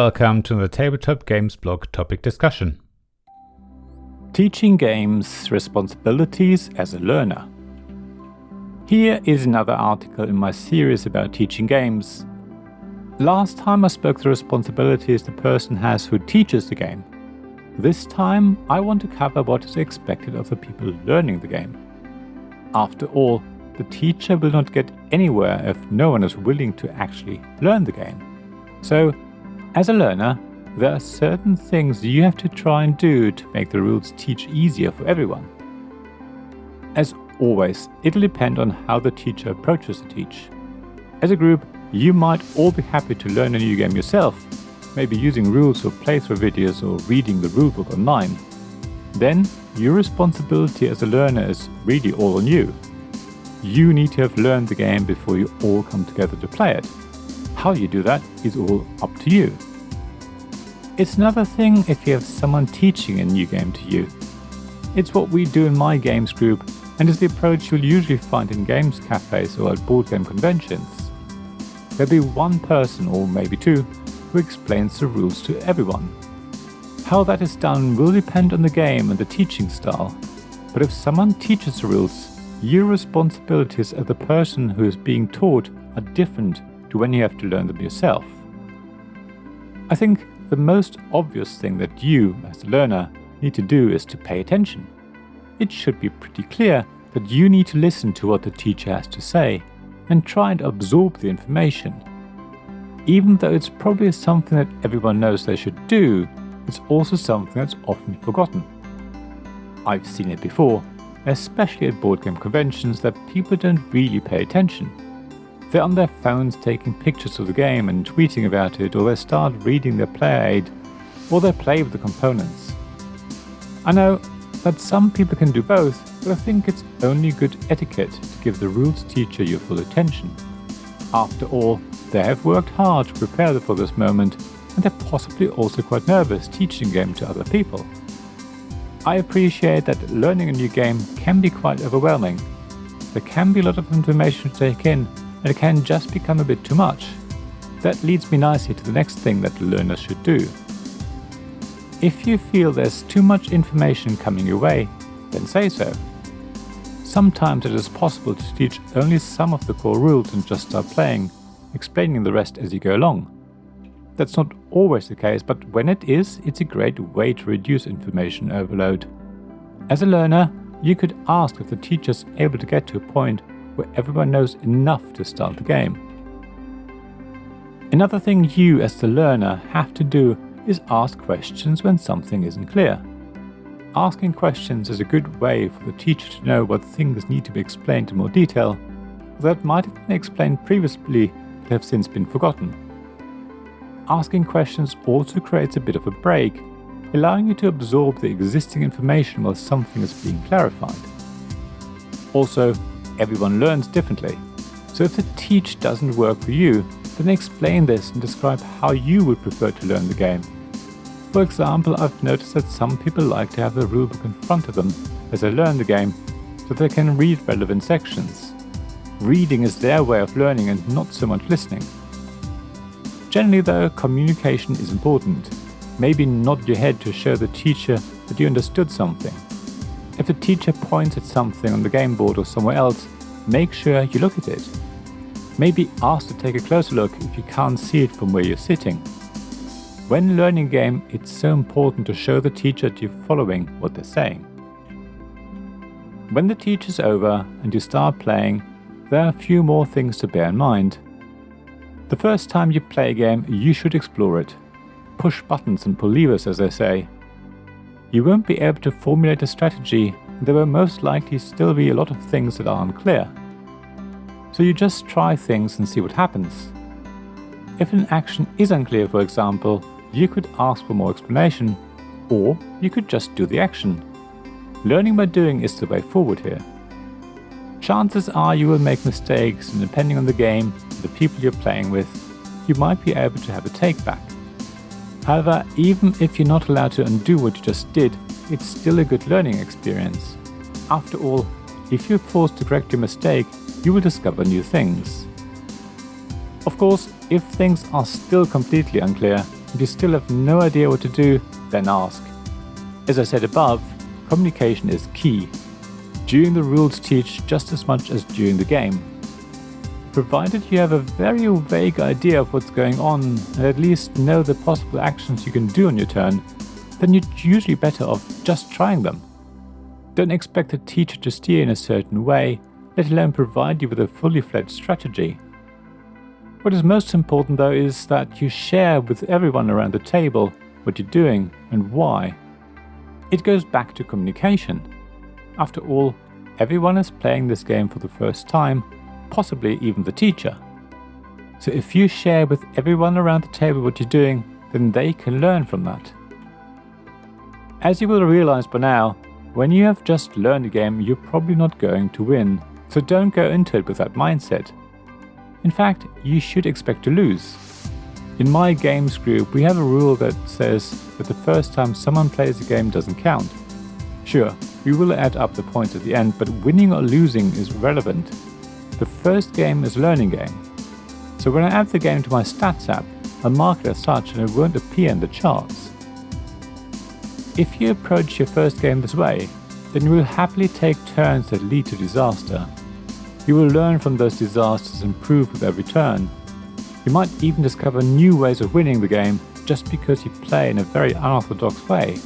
welcome to the Tabletop Games blog topic discussion. Teaching games responsibilities as a learner. Here is another article in my series about teaching games. Last time I spoke the responsibilities the person has who teaches the game. This time I want to cover what is expected of the people learning the game. After all, the teacher will not get anywhere if no one is willing to actually learn the game. So, as a learner, there are certain things you have to try and do to make the rules teach easier for everyone. As always, it'll depend on how the teacher approaches the teach. As a group, you might all be happy to learn a new game yourself, maybe using rules or playthrough videos or reading the rulebook online. Then, your responsibility as a learner is really all on you. You need to have learned the game before you all come together to play it. How you do that is all up to you. It's another thing if you have someone teaching a new game to you. It's what we do in my games group, and is the approach you'll usually find in games cafes or at board game conventions. There'll be one person, or maybe two, who explains the rules to everyone. How that is done will depend on the game and the teaching style, but if someone teaches the rules, your responsibilities as the person who is being taught are different to when you have to learn them yourself. I think the most obvious thing that you, as the learner, need to do is to pay attention. It should be pretty clear that you need to listen to what the teacher has to say and try and absorb the information. Even though it's probably something that everyone knows they should do, it's also something that's often forgotten. I've seen it before, especially at board game conventions, that people don't really pay attention. They're on their phones taking pictures of the game and tweeting about it, or they start reading their player aid, or they play with the components. I know that some people can do both, but I think it's only good etiquette to give the rules teacher your full attention. After all, they have worked hard to prepare for this moment, and they're possibly also quite nervous teaching the game to other people. I appreciate that learning a new game can be quite overwhelming. There can be a lot of information to take in, and it can just become a bit too much. That leads me nicely to the next thing that learners should do. If you feel there's too much information coming your way, then say so. Sometimes it is possible to teach only some of the core rules and just start playing, explaining the rest as you go along. That's not always the case, but when it is, it's a great way to reduce information overload. As a learner, you could ask if the teacher's able to get to a point where everyone knows enough to start the game. Another thing you as the learner have to do is ask questions when something isn't clear. Asking questions is a good way for the teacher to know what things need to be explained in more detail, that might have been explained previously but have since been forgotten. Asking questions also creates a bit of a break, allowing you to absorb the existing information while something is being clarified. Also, everyone learns differently, so if the teach doesn't work for you, then explain this and describe how you would prefer to learn the game. For example, I've noticed that some people like to have the rulebook in front of them as they learn the game, so they can read relevant sections. Reading is their way of learning and not so much listening. Generally though, communication is important. Maybe nod your head to show the teacher that you understood something. If the teacher points at something on the game board or somewhere else, make sure you look at it. Maybe ask to take a closer look if you can't see it from where you're sitting. When learning a game, it's so important to show the teacher that you're following what they're saying. When the teach is over and you start playing, there are a few more things to bear in mind. The first time you play a game, you should explore it. Push buttons and pull levers, as they say. You won't be able to formulate a strategy, and there will most likely still be a lot of things that are unclear. So you just try things and see what happens. If an action is unclear, for example, you could ask for more explanation, or you could just do the action. Learning by doing is the way forward here. Chances are you will make mistakes, and depending on the game and the people you're playing with, you might be able to have a take back. However, even if you're not allowed to undo what you just did, it's still a good learning experience. After all, if you're forced to correct your mistake, you will discover new things. Of course, if things are still completely unclear, If you still have no idea what to do, then ask. As I said above, communication is key. During the rules teach just as much as during the game. Provided you have a very vague idea of what's going on and at least know the possible actions you can do on your turn, then you're usually better off just trying them. Don't expect a teacher to steer in a certain way, let alone provide you with a fully fledged strategy. What is most important though is that you share with everyone around the table what you're doing and why. It goes back to communication. After all, everyone is playing this game for the first time, possibly even the teacher. So if you share with everyone around the table what you're doing, then they can learn from that. As you will realize by now, when you have just learned a game, you're probably not going to win, so don't go into it with that mindset. In fact, you should expect to lose. In my games group, we have a rule that says that the first time someone plays a game doesn't count. Sure, we will add up the points at the end, but winning or losing is relevant. The first game is a learning game. So when I add the game to my stats app, I'll mark it as such and it won't appear in the charts. If you approach your first game this way, then you will happily take turns that lead to disaster. You will learn from those disasters and improve with every turn. You might even discover new ways of winning the game just because you play in a very unorthodox way.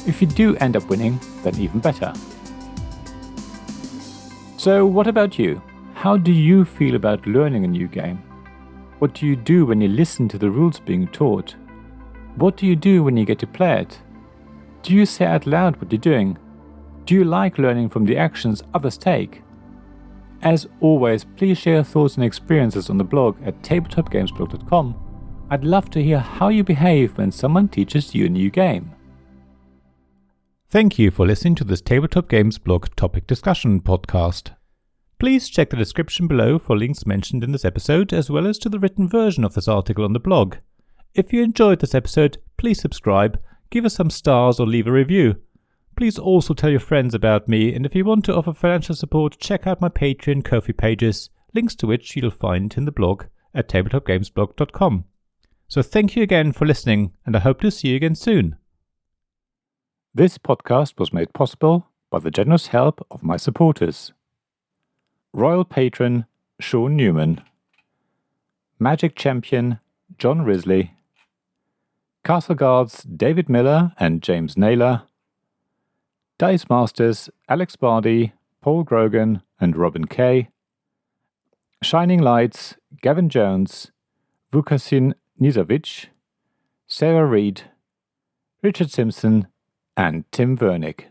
If you do end up winning, then even better. So what about you? How do you feel about learning a new game? What do you do when you listen to the rules being taught? What do you do when you get to play it? Do you say out loud what you're doing? Do you like learning from the actions others take? As always, please share your thoughts and experiences on the blog at tabletopgamesblog.com. I'd love to hear how you behave when someone teaches you a new game. Thank you for listening to this Tabletop Games Blog topic discussion podcast. Please check the description below for links mentioned in this episode, as well as to the written version of this article on the blog. If you enjoyed this episode, please subscribe, give us some stars or leave a review. Please also tell your friends about me, and if you want to offer financial support, check out my Patreon and Ko-fi pages, links to which you'll find in the blog at tabletopgamesblog.com. So thank you again for listening, and I hope to see you again soon. This podcast was made possible by the generous help of my supporters. Royal Patron Sean Newman, Magic Champion John Risley, Castle Guards David Miller and James Naylor, Dice Masters Alex Bardi, Paul Grogan and Robin Kay, Shining Lights Gavin Jones, Vukasin Nizovic, Sarah Reed, Richard Simpson and Tim Vernick.